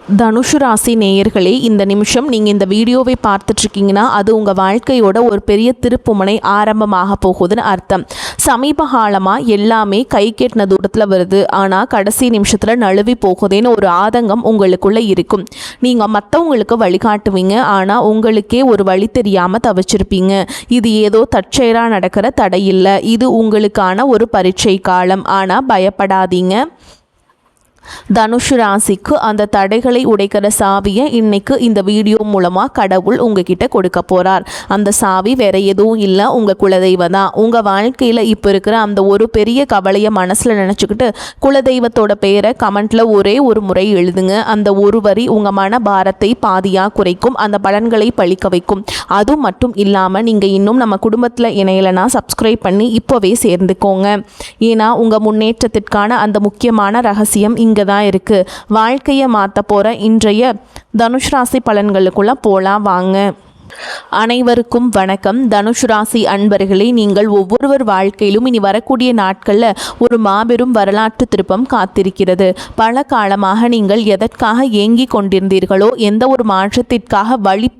தனுஷு ராசி நேயர்களே, இந்த நிமிஷம் நீங்கள் இந்த வீடியோவை பார்த்துட்ருக்கீங்கன்னா அது உங்கள் வாழ்க்கையோட ஒரு பெரிய திருப்புமுனை ஆரம்பமாக போகுதுன்னு அர்த்தம். சமீப காலமாக எல்லாமே கை கெட்டின தூரத்தில் வருது, ஆனால் கடைசி நிமிஷத்தில் நழுவி போகுதுன்னு ஒரு ஆதங்கம் உங்களுக்குள்ளே இருக்கும். நீங்கள் மற்றவங்களுக்கு வழிகாட்டுவீங்க, ஆனால் உங்களுக்கே ஒரு வழி தெரியாமல் தவிச்சிருப்பீங்க. இது ஏதோ தற்செயலாக நடக்கிற தடை இல்லை, இது உங்களுக்கான ஒரு பரீட்சை காலம். ஆனால் பயப்படாதீங்க. தனுஷு ராசிக்கு அந்த தடைகளை உடைக்கிற சாவியை இன்னைக்கு இந்த வீடியோ மூலமாக கடவுள் உங்ககிட்ட கொடுக்க போகிறார். அந்த சாவி வேற எதுவும் இல்லை, உங்கள் குலதெய்வம் தான். உங்கள் வாழ்க்கையில் இப்போ இருக்கிற அந்த ஒரு பெரிய கவலையை மனசில் நினச்சிக்கிட்டு குலதெய்வத்தோட பெயரை கமெண்ட்டில் ஒரே ஒரு முறை எழுதுங்க. அந்த ஒரு வரி உங்கள் மன பாரத்தை பாதியாக குறைக்கும், அந்த பலன்களை பழிக்க வைக்கும். அது மட்டும் இல்லாமல் நீங்கள் இன்னும் நம்ம குடும்பத்தில் இணையலைன்னா சப்ஸ்கிரைப் பண்ணி இப்போவே சேர்ந்துக்கோங்க. ஏன்னா உங்கள் முன்னேற்றத்திற்கான அந்த முக்கியமான ரகசியம் இங்கே தான் இருக்குது. வாழ்க்கையை மாற்ற போகிற இன்றைய தனுஷ் ராசி பலன்களுக்குள்ளே போகலாம் வாங்க. அனைவருக்கும் வணக்கம். தனுஷ் ராசி அன்பர்களே, நீங்கள் ஒவ்வொருவர் வாழ்க்கையிலும் இனி வரக்கூடிய நாட்களில் ஒரு மாபெரும் வரலாற்று திருப்பம் காத்திருக்கிறது. பல காலமாக நீங்கள் எதற்காக ஏங்கி கொண்டிருந்தீர்களோ, எந்த ஒரு மாற்றத்திற்காக விழி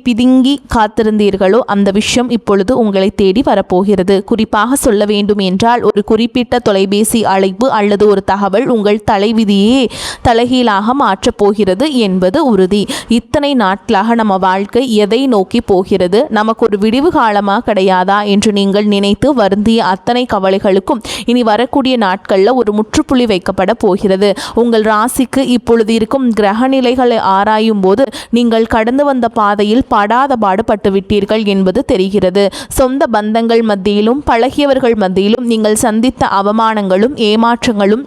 பிதுங்கி காத்திருந்தீர்களோ அந்த விஷயம் இப்பொழுது உங்களை தேடி வரப்போகிறது. குறிப்பாக சொல்ல வேண்டும் என்றால், ஒரு குறிப்பிட்ட தொலைபேசி அழைப்பு அல்லது ஒரு தகவல் உங்கள் தலைவிதியே தலைகீழாக மாற்றப் போகிறது என்பது உறுதி. இத்தனை நாட்களாக நம்ம வாழ்க்கை எதை நோக்கி போகிறது, நமக்கு ஒரு விடிவு காலமாக கிடையாதா என்று நீங்கள் நினைத்து வருந்திய அத்தனை கவலைகளுக்கும் இனி வரக்கூடிய நாட்களில் ஒரு முற்றுப்புள்ளி வைக்கப்பட போகிறது. உங்கள் ராசிக்கு இப்பொழுது இருக்கும் கிரகநிலைகளை ஆராயும் போது நீங்கள் கடந்து வந்த பாதையில் படாத பாடுபட்டு விட்டீர்கள் என்பது தெரிகிறது. சொந்த பந்தங்கள் மத்தியிலும் பழகியவர்கள் மத்தியிலும் நீங்கள் சந்தித்த அவமானங்களும் ஏமாற்றங்களும்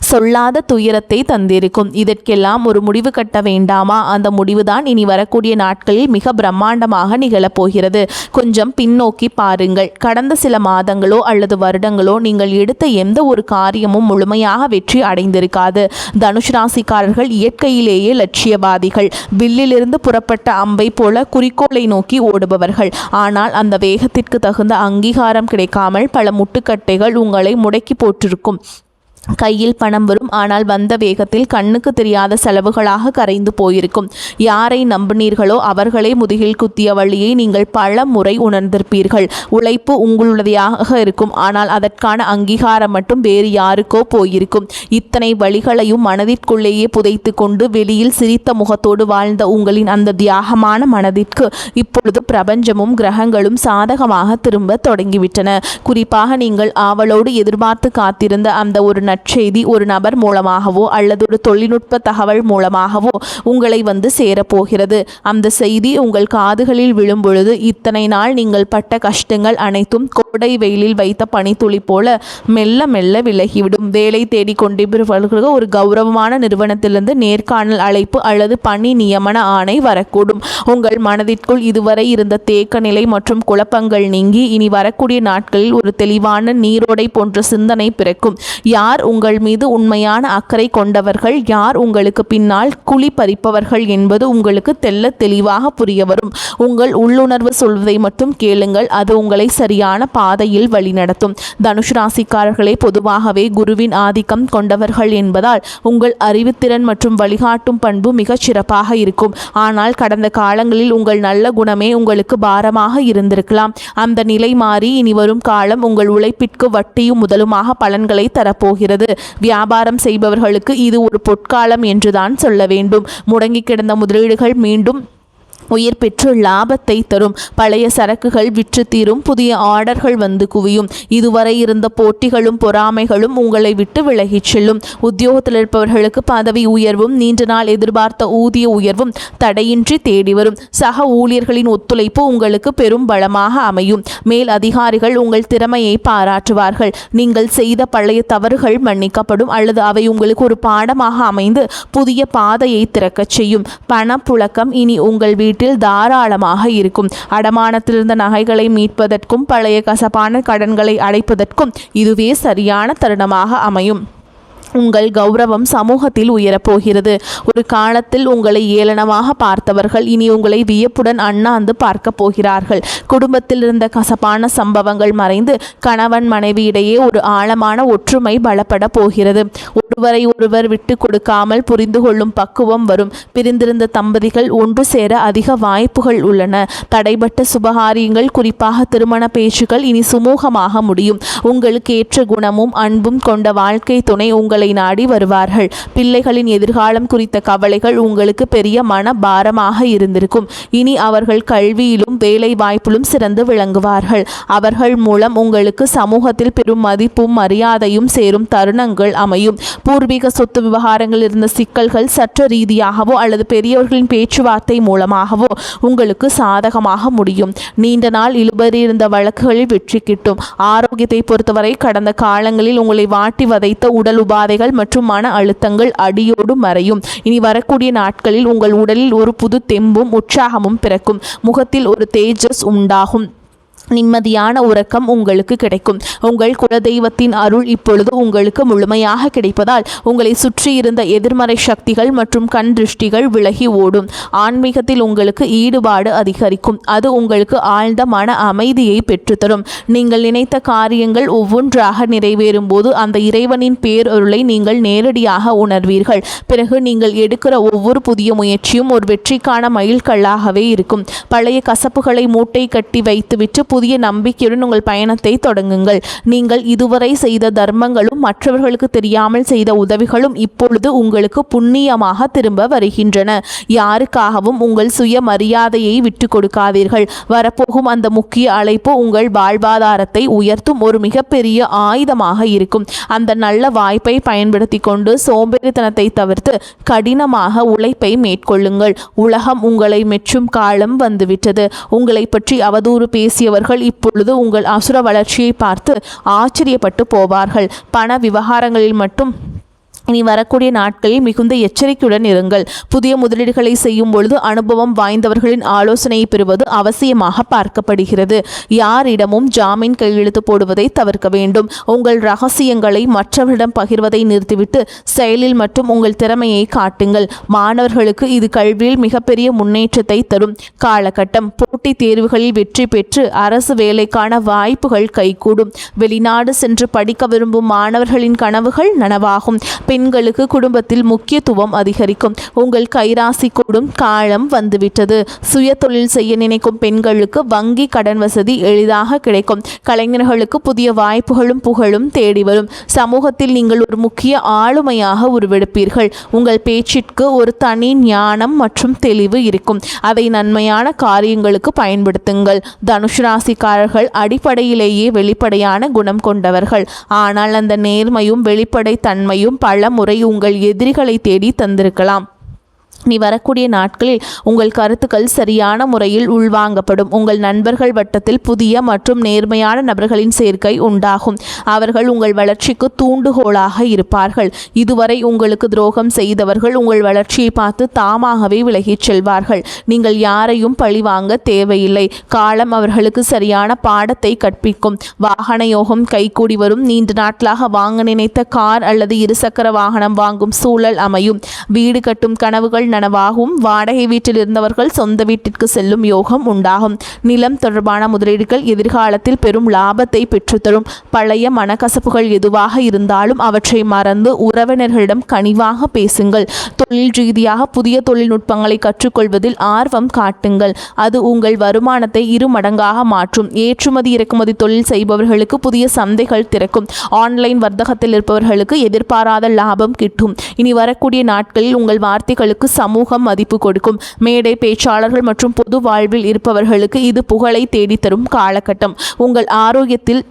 சொல்லாத துயரத்தை தந்திருக்கும். இதற்கெல்லாம் ஒரு முடிவு கட்ட வேண்டாமா? அந்த முடிவுதான் இனி வரக்கூடிய நாட்களில் மிக பிரம்மாண்டமாக நிகழப்போகிறது. கொஞ்சம் பின்னோக்கி பாருங்கள். கடந்த சில மாதங்களோ அல்லது வருடங்களோ நீங்கள் எடுத்த எந்த ஒரு காரியமும் முழுமையாக வெற்றி அடைந்திருக்காது. தனுஷ் ராசிக்காரர்கள் இயற்கையிலேயே லட்சியவாதிகள். வில்லிலிருந்து புறப்பட்ட அம்பை போல குறிக்கோளை நோக்கி ஓடுபவர்கள். ஆனால் அந்த வேகத்திற்கு தகுந்த அங்கீகாரம் கிடைக்காமல் பல முட்டுக்கட்டைகள் உங்களை முடக்கி போட்டிருக்கும். கையில் பணம் வரும், ஆனால் வந்த வேகத்தில் கண்ணுக்கு தெரியாத செலவுகளாக கரைந்து போயிருக்கும். யாரை நம்பினீர்களோ அவர்களே முதுகில் குத்திய வழியை நீங்கள் பல முறை உணர்ந்திருப்பீர்கள். உழைப்பு உங்களுடையதாக இருக்கும், ஆனால் அதற்கான அங்கீகாரம் மட்டும் வேறு யாருக்கோ போயிருக்கும். இத்தனை வழிகளையும் மனதிற்குள்ளேயே புதைத்து கொண்டு வெளியில் சிரித்த முகத்தோடு வாழ்ந்த உங்களின் அந்த தியாகமான மனதிற்கு இப்பொழுது பிரபஞ்சமும் கிரகங்களும் சாதகமாக திரும்ப தொடங்கிவிட்டன. குறிப்பாக நீங்கள் ஆவலோடு எதிர்பார்த்து காத்திருந்த அந்த ஒரு நற்செய்தி ஒரு நபர் மூலமாகவோ அல்லது ஒரு தொழில்நுட்ப தகவல் மூலமாகவோ உங்களை வந்து சேரப்போகிறது. அந்த செய்தி உங்கள் காதுகளில் விழும் பொழுது இத்தனை நாள் நீங்கள் பட்ட கஷ்டங்கள் அனைத்தும் கோடை வெயிலில் வைத்த பனித்துளி போல மெல்ல மெல்ல விலகிவிடும். வேலை தேடி கொண்டிருப்பவர்களுக்கு ஒரு கௌரவமான நிறுவனத்திலிருந்து நேர்காணல் அழைப்பு அல்லது பணி நியமன ஆணை வரக்கூடும். உங்கள் மனதிற்குள் இதுவரை இருந்த தேக்க நிலை மற்றும் குழப்பங்கள் நீங்கி இனி வரக்கூடிய நாட்களில் ஒரு தெளிவான நீரோடை போன்ற சிந்தனை பிறக்கும். யார் உங்கள் மீது உண்மையான அக்கறை கொண்டவர்கள், யார் உங்களுக்கு பின்னால் குழி பறிப்பவர்கள் என்பது உங்களுக்கு தெல்ல தெளிவாக புரிய வரும். உங்கள் உள்ளுணர்வு சொல்வதை மட்டும் கேளுங்கள், அது உங்களை சரியான பாதையில் வழிநடத்தும். தனுஷ் ராசிக்காரர்களே, பொதுவாகவே குருவின் ஆதிக்கம் கொண்டவர்கள் என்பதால் உங்கள் அறிவுத்திறன் மற்றும் வழிகாட்டும் பண்பு மிகச் சிறப்பாக இருக்கும். ஆனால் கடந்த காலங்களில் உங்கள் நல்ல குணமே உங்களுக்கு பாரமாக இருந்திருக்கலாம். அந்த நிலை மாறி இனி வரும் காலம் உங்கள் உழைப்பிற்கு வட்டியும் முதலுமாக பலன்களை தரப்போகிறது. வியாபாரம் செய்பவர்களுக்கு இது ஒரு பொற்காலம் என்றுதான் சொல்ல வேண்டும். முடங்கி கிடந்த முதலீடுகள் மீண்டும் உயிர் பெற்று லாபத்தை தரும். பழைய சரக்குகள் விற்று தீரும், புதிய ஆர்டர்கள் வந்து குவியும். இதுவரை இருந்த போட்டிகளும் பொறாமைகளும் உங்களை விட்டு விலகிச் செல்லும். உத்தியோகத்தில் இருப்பவர்களுக்கு பதவி உயர்வும் நீண்ட நாள் எதிர்பார்த்த ஊதிய உயர்வும் தடையின்றி தேடி வரும். சக ஊழியர்களின் ஒத்துழைப்பு உங்களுக்கு பெரும் பலமாக அமையும். மேல் அதிகாரிகள் உங்கள் திறமையை பாராட்டுவார்கள். நீங்கள் செய்த பழைய தவறுகள் மன்னிக்கப்படும் அல்லது அவை உங்களுக்கு ஒரு பாடமாக அமைந்து புதிய பாதையை திறக்கச் செய்யும். பணப்புழக்கம் இனி உங்கள் வீட்டில் தாராளமாக இருக்கும். அடமானத்திலிருந்த நகைகளை மீட்பதற்கும் பழைய கசப்பான கடன்களை அடைப்பதற்கும் இதுவே சரியான தருணமாக அமையும். உங்கள் கௌரவம் சமூகத்தில் உயரப்போகிறது. ஒரு காலத்தில் உங்களை ஏளனமாக பார்த்தவர்கள் இனி உங்களை வியப்புடன் அண்ணாந்து பார்க்க போகிறார்கள். குடும்பத்தில் இருந்த கசப்பான சம்பவங்கள் மறைந்து கணவன் மனைவியிடையே ஒரு ஆழமான ஒற்றுமை பலப்பட போகிறது. ஒருவரை ஒருவர் விட்டு கொடுக்காமல் புரிந்து கொள்ளும் பக்குவம் வரும். பிரிந்திருந்த தம்பதிகள் ஒன்று சேர அதிக வாய்ப்புகள் உள்ளன. தடைபட்ட சுபகாரியங்கள், குறிப்பாக திருமண பேச்சுக்கள் இனி சுமூகமாக முடியும். உங்களுக்கு ஏற்ற குணமும் அன்பும் கொண்ட வாழ்க்கை துணை உங்களை நாடி வருவார்கள். பிள்ளைகளின் எதிர்காலம் குறித்த கவலைகள் உங்களுக்கு பெரிய மன பாரமாக இருந்திருக்கும். இனி அவர்கள் கல்வியிலும் வேலை வாய்ப்பிலும் சிறந்து விளங்குவார்கள். அவர்கள் மூலம் உங்களுக்கு சமூகத்தில் பெரும் மதிப்பும் மரியாதையும் சேரும் தருணங்கள் அமையும். பூர்வீக சொத்து விவகாரங்களில் இருந்த சிக்கல்கள் சட்ட ரீதியாகவோ அல்லது பெரியவர்களின் பேச்சுவார்த்தை மூலமாகவோ உங்களுக்கு சாதகமாக முடியும். நீண்ட நாள் இழுபறி இருந்த வழக்குகளில் வெற்றி கிட்டும். ஆரோக்கியத்தை பொறுத்தவரை கடந்த காலங்களில் உங்களை வாட்டி வதைத்த உடல் உபாதைகள் மற்றும் மன அழுத்தங்கள் அடியோடு மறையும். இனி வரக்கூடிய நாட்களில் உங்கள் உடலில் ஒரு புது தெம்பும் உற்சாகமும் பிறக்கும். முகத்தில் ஒரு தேஜஸ் உண்டாகும். நிம்மதியான உறக்கம் உங்களுக்கு கிடைக்கும். உங்கள் குலதெய்வத்தின் அருள் இப்பொழுது உங்களுக்கு முழுமையாக கிடைப்பதால் உங்களை சுற்றி இருந்த எதிர்மறை சக்திகள் மற்றும் கண் திருஷ்டிகள் விலகி ஓடும். ஆன்மீகத்தில் உங்களுக்கு ஈடுபாடு அதிகரிக்கும். அது உங்களுக்கு ஆழ்ந்த மன அமைதியை பெற்றுத்தரும். நீங்கள் நினைத்த காரியங்கள் ஒவ்வொன்றாக நிறைவேறும் போது அந்த இறைவனின் பேரருளை நீங்கள் நேரடியாக உணர்வீர்கள். பிறகு நீங்கள் எடுக்கிற ஒவ்வொரு புதிய முயற்சியும் ஒரு வெற்றிக்கான மைல்கல்லாகவே இருக்கும். பழைய கசப்புகளை மூட்டை கட்டி வைத்துவிட்டு புதிய நம்பிக்கையுடன் உங்கள் பயணத்தை தொடங்குங்கள். நீங்கள் இதுவரை செய்த தர்மங்களும் மற்றவர்களுக்கு தெரியாமல் செய்த உதவிகளும் இப்பொழுது உங்களுக்கு புண்ணியமாக திரும்ப வருகின்றன. யாருக்காகவும் உங்கள் சுய மரியாதையை விட்டு கொடுக்காதீர்கள். வரப்போகும் அந்த முக்கிய அழைப்பு உங்கள் வாழ்வாதாரத்தை உயர்த்தும் ஒரு மிகப்பெரிய ஆயுதமாக இருக்கும். அந்த நல்ல வாய்ப்பை பயன்படுத்தி கொண்டு சோம்பேறித்தனத்தை தவிர்த்து கடினமாக உழைப்பை மேற்கொள்ளுங்கள். உலகம் உங்களை மெச்சும் காலம் வந்துவிட்டது. உங்களை பற்றி அவதூறு பேசியவர்கள் இப்பொழுது உங்கள் அசுர வளர்ச்சியை பார்த்து ஆச்சரியப்பட்டு போவார்கள். பண விவகாரங்களில் மட்டும் இனி வரக்கூடிய நாட்களில் மிகுந்த எச்சரிக்கையுடன் இருங்கள். புதிய முதலீடுகளை செய்யும் பொழுது அனுபவம் வாய்ந்தவர்களின் ஆலோசனையை பெறுவது அவசியமாக பார்க்கப்படுகிறது. யாரிடமும் ஜாமீன் கையெழுத்து போடுவதை தவிர்க்க வேண்டும். உங்கள் ரகசியங்களை மற்றவரிடம் பகிர்வதை நிறுத்திவிட்டு செயலில் மட்டும் உங்கள் திறமையை காட்டுங்கள். மாணவர்களுக்கு இது கல்வியில் மிகப்பெரிய முன்னேற்றத்தை தரும் காலகட்டம். போட்டித் தேர்வுகளில் வெற்றி பெற்று அரசு வேலைக்கான வாய்ப்புகள் கைகூடும். வெளிநாடு சென்று படிக்க விரும்பும் மாணவர்களின் கனவுகள் நனவாகும். பெண்களுக்கு குடும்பத்தில் முக்கியத்துவம் அதிகரிக்கும். உங்கள் கைராசி கூடும் காலம் வந்துவிட்டது. சுய தொழில் செய்ய நினைக்கும் பெண்களுக்கு வங்கி கடன் வசதி எளிதாக கிடைக்கும். கலைஞர்களுக்கு புதிய வாய்ப்புகளும் புகழும் தேடி வரும். சமூகத்தில் நீங்கள் ஒரு முக்கிய ஆளுமையாக உருவெடுப்பீர்கள். உங்கள் பேச்சிற்கு ஒரு தனி ஞானம் மற்றும் தெளிவு இருக்கும். அதை நன்மையான காரியங்களுக்கு பயன்படுத்துங்கள். தனுஷ் ராசிக்காரர்கள் அடிப்படையிலேயே வெளிப்படையான குணம் கொண்டவர்கள். ஆனால் அந்த நேர்மையும் வெளிப்படை தன்மையும் பல முறை உங்கள் எதிரிகளை தேடி தந்திருக்கலாம். நீ வரக்கூடிய நாட்களில் உங்கள் கருத்துக்கள் சரியான முறையில் உள்வாங்கப்படும். உங்கள் நண்பர்கள் வட்டத்தில் புதிய மற்றும் நேர்மையான நபர்களின் சேர்க்கை உண்டாகும். அவர்கள் உங்கள் வளர்ச்சிக்கு தூண்டுகோலாக இருப்பார்கள். இதுவரை உங்களுக்கு துரோகம் செய்தவர்கள் உங்கள் வளர்ச்சியை பார்த்து தாமாகவே விலகிச் செல்வார்கள். நீங்கள் யாரையும் பழிவாங்க தேவையில்லை. காலம் அவர்களுக்கு சரியான பாடத்தை கற்பிக்கும். வாகன யோகம் கைகூடி வரும். நீண்ட நாட்களாக வாங்க நினைத்த கார் அல்லது இருசக்கர வாகனம் வாங்கும் சூழல் அமையும். வீடு கட்டும் கனவுகள் நனவாகும். வாடகை வீட்டில் இருந்தவர்கள் சொந்த வீட்டிற்கு செல்லும் யோகம் உண்டாகும். நிலம் தொடர்பான முதலீடுகள் எதிர்காலத்தில் பெரும் லாபத்தை பெற்றுத்தரும். பழைய மனக்கசப்புகள் எதுவாக இருந்தாலும் அவற்றை மறந்து உறவினர்களிடம் கனிவாக பேசுங்கள். தொழில் ரீதியாக புதிய தொழில்நுட்பங்களை கற்றுக்கொள்வதில் ஆர்வம் காட்டுங்கள். அது உங்கள் வருமானத்தை 2 மடங்காக மாற்றும். ஏற்றுமதி இறக்குமதி தொழில் செய்பவர்களுக்கு புதிய சந்தைகள் திறக்கும். ஆன்லைன் வர்த்தகத்தில் இருப்பவர்களுக்கு எதிர்பாராத லாபம் கிட்டும். இனி வரக்கூடிய நாட்களில் உங்கள் வார்த்தைகளுக்கு சமூகம் மதிப்பு கொடுக்கும். மேடை பேச்சாளர்கள் மற்றும் பொது வாழ்வில் இருப்பவர்களுக்கு இது புகழை தேடித்தரும் காலகட்டம். உங்கள் ஆரோக்கியத்தில்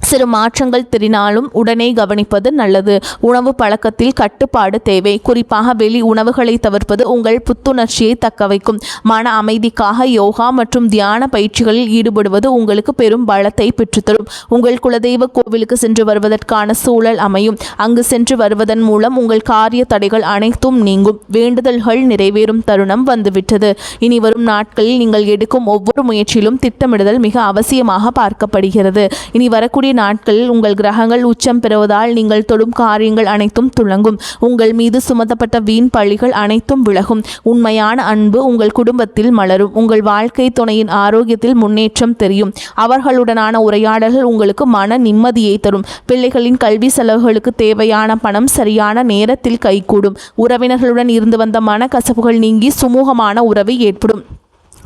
சிறு மாற்றங்கள் தெரினாலும் உடனே கவனிப்பது நல்லது. உணவு பழக்கத்தில் கட்டுப்பாடு தேவை. குறிப்பாக வெளி உணவுகளை தவிர்ப்பது உங்கள் புத்துணர்ச்சியை தக்கவைக்கும். மன அமைதிக்காக யோகா மற்றும் தியான பயிற்சிகளில் ஈடுபடுவது உங்களுக்கு பெரும் பலத்தை பெற்றுத்தரும். உங்கள் குலதெய்வ கோவிலுக்கு சென்று வருவதற்கான சூழல் அமையும். அங்கு சென்று வருவதன் மூலம் உங்கள் காரிய தடைகள் அனைத்தும் நீங்கும். வேண்டுதல்கள் நிறைவேறும் தருணம் வந்துவிட்டது. இனி வரும் நாட்களில் நீங்கள் எடுக்கும் ஒவ்வொரு முயற்சியிலும் திட்டமிடுதல் மிக அவசியமாக பார்க்கப்படுகிறது. இனி வரக்கூடிய வரக்கூடிய நாட்களில் உங்கள் கிரகங்கள் உச்சம் பெறுவதால் நீங்கள் தொடும் காரியங்கள் அனைத்தும் துளங்கும். உங்கள் மீது சுமத்தப்பட்ட வீண் பழிகள் அனைத்தும் விலகும். உண்மையான அன்பு உங்கள் குடும்பத்தில் மலரும். உங்கள் வாழ்க்கை துணையின் ஆரோக்கியத்தில் முன்னேற்றம் தெரியும். அவர்களுடனான உரையாடல்கள் உங்களுக்கு மன நிம்மதியை தரும். பிள்ளைகளின் கல்வி செலவுகளுக்கு தேவையான பணம் சரியான நேரத்தில் கைகூடும். உறவினர்களுடன் இருந்து வந்த மனக்கசப்புகள் நீங்கி சுமூகமான உறவு ஏற்படும்.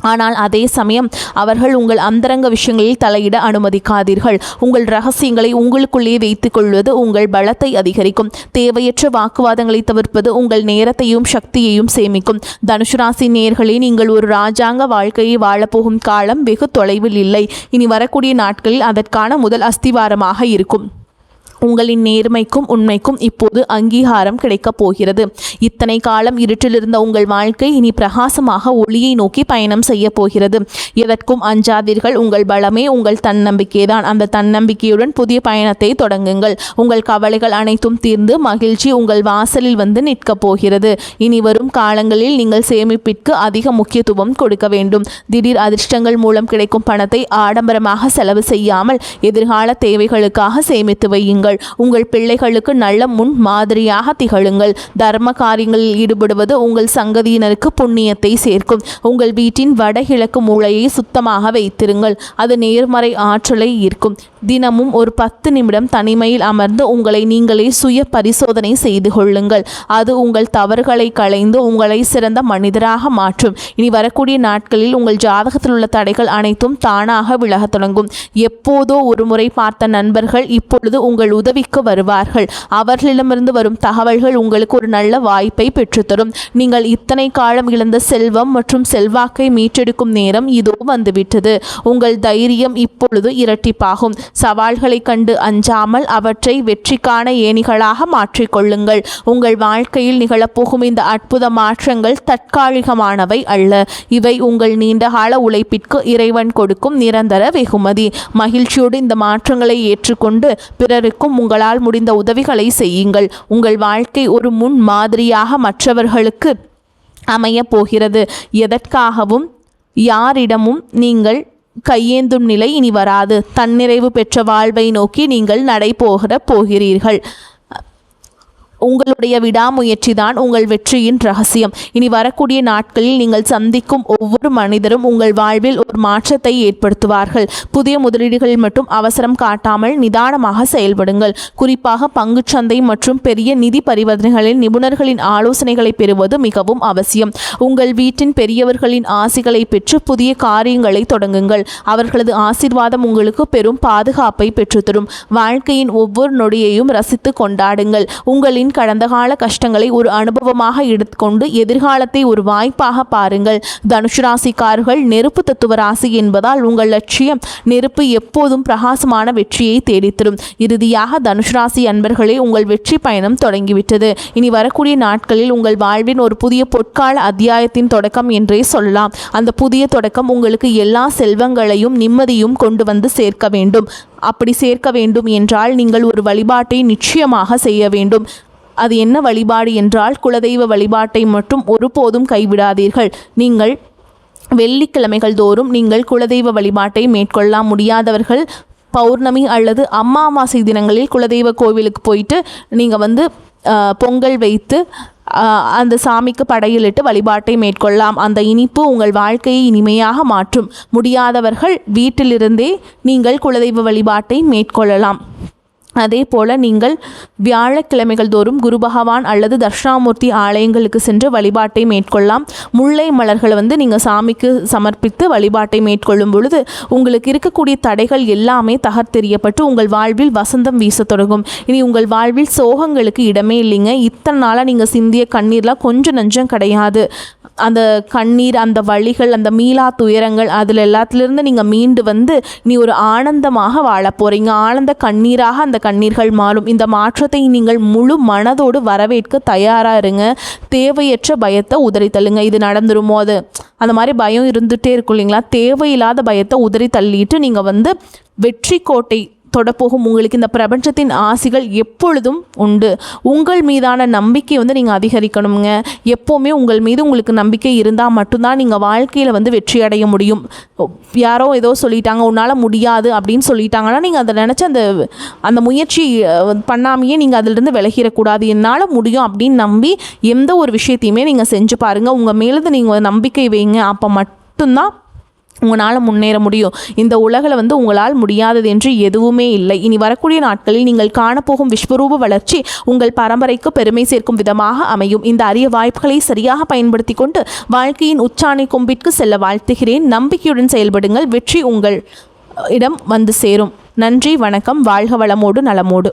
ஆனால் அதே சமயம் அவர்கள் உங்கள் அந்தரங்க விஷயங்களில் தலையிட அனுமதிக்காதீர்கள். உங்கள் ரகசியங்களை உங்களுக்குள்ளே வைத்துக் கொள்வது உங்கள் பலத்தை அதிகரிக்கும். தேவையற்ற வாக்குவாதங்களை தவிர்ப்பது உங்கள் நேரத்தையும் சக்தியையும் சேமிக்கும். தனுசு ராசி நேயர்களே, நீங்கள் ஒரு ராஜாங்க வாழ்க்கையை வாழப்போகும் காலம் வெகு தொலைவில் இல்லை. இனி வரக்கூடிய நாட்களில் அதற்கான முதல் அஸ்திவாரமாக இருக்கும். உங்களின் நேர்மைக்கும் உண்மைக்கும் இப்போது அங்கீகாரம் கிடைக்கப் போகிறது. இத்தனை காலம் இருட்டிலிருந்த உங்கள் வாழ்க்கை இனி பிரகாசமாக ஒளியை நோக்கி பயணம் செய்ய போகிறது. எதற்கும் அஞ்சாதீர்கள். உங்கள் பலமே உங்கள் தன்னம்பிக்கைதான். அந்த தன்னம்பிக்கையுடன் புதிய பயணத்தை தொடங்குங்கள். உங்கள் கவலைகள் அனைத்தும் தீர்ந்து மகிழ்ச்சி உங்கள் வாசலில் வந்து நிற்கப் போகிறது. இனி வரும் காலங்களில் நீங்கள் சேமிப்பிற்கு அதிக முக்கியத்துவம் கொடுக்க வேண்டும். திடீர் அதிர்ஷ்டங்கள் மூலம் கிடைக்கும் பணத்தை ஆடம்பரமாக செலவு செய்யாமல் எதிர்கால தேவைகளுக்காக சேமித்து வையுங்கள். உங்கள் பிள்ளைகளுக்கு நல்ல முன் மாதிரியாக திகழுங்கள். தர்ம காரியங்களில் ஈடுபடுவது உங்கள் சங்கதியினருக்கு புண்ணியத்தை சேர்க்கும். உங்கள் வீட்டின் வடகிழக்கு மூலையை சுத்தமாக வைத்திருங்கள். அது நேர்மறை ஆற்றலை ஈர்க்கும். தினமும் ஒரு 10 நிமிடம் தனிமையில் அமர்ந்து உங்களை நீங்களே சுய பரிசோதனை செய்து கொள்ளுங்கள். அது உங்கள் தவறுகளை களைந்து உங்களை சிறந்த மனிதராக மாற்றும். இனி வரக்கூடிய நாட்களில் உங்கள் ஜாதகத்தில் உள்ள தடைகள் அனைத்தும் தானாக விலகத் தொடங்கும். எப்போதோ ஒரு முறை பார்த்த நண்பர்கள் இப்பொழுது உங்கள் உதவிக்கு வருவார்கள். அவர்களிடமிருந்து வரும் தகவல்கள் உங்களுக்கு ஒரு நல்ல வாய்ப்பை பெற்றுத்தரும். நீங்கள் இத்தனை காலம் இழந்த செல்வம் மற்றும் செல்வாக்கை மீட்டெடுக்கும் நேரம் இதோ வந்துவிட்டது. உங்கள் தைரியம் இப்பொழுது இரட்டிப்பாகும். சவால்களை கண்டு அஞ்சாமல் அவற்றை வெற்றிக்கான ஏணிகளாக மாற்றிக்கொள்ளுங்கள். உங்கள் வாழ்க்கையில் நிகழப்போகும் இந்த அற்புத மாற்றங்கள் தற்காலிகமானவை அல்ல. இவை உங்கள் நீண்டகால உழைப்பிற்கு இறைவன் கொடுக்கும் நிரந்தர வெகுமதி. மகிழ்ச்சியோடு இந்த மாற்றங்களை ஏற்றுக்கொண்டு பிறருக்கும் உங்களால் முடிந்த உதவிகளை செய்யுங்கள். உங்கள் வாழ்க்கை ஒரு முன் மாதிரியாக மற்றவர்களுக்கு அமைய போகிறது. எதற்காகவும் யாரிடமும் நீங்கள் கையேந்தும் நிலை இனி வராது. தன்னிறைவு பெற்ற வாழ்வை நோக்கி நீங்கள் போகிறீர்கள். உங்களுடைய விடாமுயற்சி தான் உங்கள் வெற்றியின் ரகசியம். இனி வரக்கூடிய நாட்களில் நீங்கள் சந்திக்கும் ஒவ்வொரு மனிதரும் உங்கள் வாழ்வில் ஒரு மாற்றத்தை ஏற்படுத்துவார்கள். புதிய முதலீடுகளில் மட்டும் அவசரம் காட்டாமல் நிதானமாக செயல்படுங்கள். குறிப்பாக பங்குச்சந்தை மற்றும் பெரிய நிதி பரிவர்த்தனைகளில் நிபுணர்களின் ஆலோசனைகளை பெறுவது மிகவும் அவசியம். உங்கள் வீட்டின் பெரியவர்களின் ஆசிகளை பெற்று புதிய காரியங்களை தொடங்குங்கள். அவர்களது ஆசீர்வாதம் உங்களுக்கு பெரும் பாதுகாப்பை பெற்றுத்தரும். வாழ்க்கையின் ஒவ்வொரு நொடியையும் ரசித்து கொண்டாடுங்கள். உங்களின் கடந்த கால கஷ்டங்களை ஒரு அனுபவமாக எடுத்துக்கொண்டு எதிர்காலத்தை ஒரு வாய்ப்பாக பாருங்கள். தனுசு ராசிக்காரர்கள் நெருப்பு தத்துவ ராசி என்பதால் உங்கள் லட்சியம் நெருப்பு எப்போதும் பிரகாசமான வெற்றியை தேடித்தரும். இறுதியாக தனுசு ராசி அன்பர்களே, உங்கள் வெற்றி பயணம் தொடங்கிவிட்டது. இனி வரக்கூடிய நாட்களில் உங்கள் வாழ்வின் ஒரு புதிய பொற்கால அத்தியாயத்தின் தொடக்கம் என்றே சொல்லலாம். அந்த புதிய தொடக்கம் உங்களுக்கு எல்லா செல்வங்களையும் நிம்மதியும் கொண்டு வந்து சேர்க்க வேண்டும். அப்படி சேர்க்க வேண்டும் என்றால் நீங்கள் ஒரு வழிபாட்டை நிச்சயமாக செய்ய வேண்டும். அது என்ன வழிபாடு என்றால், குலதெய்வ வழிபாட்டை மட்டும் ஒருபோதும் கைவிடாதீர்கள். நீங்கள் வெள்ளிக்கிழமைகள் தோறும் நீங்கள் குலதெய்வ வழிபாட்டை மேற்கொள்ளலாம். முடியாதவர்கள் பௌர்ணமி அல்லது அமாவாசை தினங்களில் குலதெய்வ கோவிலுக்கு போயிட்டு நீங்கள் பொங்கல் வைத்து அந்த சாமிக்கு படையிலிட்டு வழிபாட்டை மேற்கொள்ளலாம். அந்த இனிப்பு உங்கள் வாழ்க்கையை இனிமையாக மாற்றும். முடியாதவர்கள் வீட்டிலிருந்தே நீங்கள் குலதெய்வ வழிபாட்டை மேற்கொள்ளலாம். அதே போல் நீங்கள் வியாழக்கிழமைகள் தோறும் குரு பகவான் அல்லது தட்சிணாமூர்த்தி ஆலயங்களுக்கு சென்று வழிபாட்டை மேற்கொள்ளலாம். முல்லை மலர்களை நீங்கள் சாமிக்கு சமர்ப்பித்து வழிபாட்டை மேற்கொள்ளும் பொழுது உங்களுக்கு இருக்கக்கூடிய தடைகள் எல்லாமே தகர்த்தெறியப்பட்டு உங்கள் வாழ்வில் வசந்தம் வீச தொடங்கும். இனி உங்கள் வாழ்வில் சோகங்களுக்கு இடமே இல்லைங்க. இத்தனை நாளாக நீங்கள் சிந்திய கண்ணீர்லாம் கொஞ்சம் நஞ்சம் கிடையாது. அந்த கண்ணீர், அந்த வழிகள், அந்த மீளா துயரங்கள், அதில் எல்லாத்திலிருந்து நீங்கள் மீண்டு நீ ஒரு ஆனந்தமாக வாழ போகிறீங்க. ஆனந்த கண்ணீராக அந்த கண்ணீர்கள் மாறும். இந்த மாற்றத்தை நீங்கள் முழு மனதோடு வரவேற்க தயாராக இருங்க. தேவையற்ற பயத்தை உதறி தள்ளுங்க. இது நடந்துருமோ, அது அந்த மாதிரி பயம் இருந்துகிட்டே இருக்கும் இல்லைங்களா? தேவையில்லாத பயத்தை உதறி தள்ளிட்டு நீங்கள் வெற்றி கோட்டை தொடப்போகும் உங்களுக்கு இந்த பிரபஞ்சத்தின் ஆசிகள் எப்பொழுதும் உண்டு. உங்கள் மீதான நம்பிக்கை வந்து நீங்கள் அதிகரிக்கணுங்க. எப்போவுமே உங்கள் மீது உங்களுக்கு நம்பிக்கை இருந்தால் மட்டும்தான் நீங்கள் வாழ்க்கையில் வந்து வெற்றி அடைய முடியும். யாரோ ஏதோ சொல்லிட்டாங்க, உன்னால் முடியாது அப்படின்னு சொல்லிட்டாங்கன்னா நீங்கள் அதை நினச்சி அந்த முயற்சி பண்ணாமையே நீங்கள் அதிலிருந்து விலகிடக்கூடாது. என்னால் முடியும் அப்படின்னு நம்பி எந்த ஒரு விஷயத்தையுமே நீங்கள் செஞ்சு பாருங்கள். உங்கள் மேலே நீங்கள் நம்பிக்கை வைங்க. அப்போ மட்டும்தான் உங்களால் முன்னேற முடியும். இந்த உலகில் வந்து உங்களால் முடியாதது என்று எதுவுமே இல்லை. இனி வரக்கூடிய நாட்களில் நீங்கள் காணப்போகும் விஸ்வரூப வளர்ச்சி உங்கள் பரம்பரைக்கு பெருமை சேர்க்கும் விதமாக அமையும். இந்த அரிய வாய்ப்புகளை சரியாக பயன்படுத்தி கொண்டு வாழ்க்கையின் உச்சாணி கொம்பிற்கு செல்ல வாழ்த்துகிறேன். நம்பிக்கையுடன் செயல்படுங்கள். வெற்றி உங்கள் இடம் வந்து சேரும். நன்றி, வணக்கம். வாழ்க வளமோடு நலமோடு.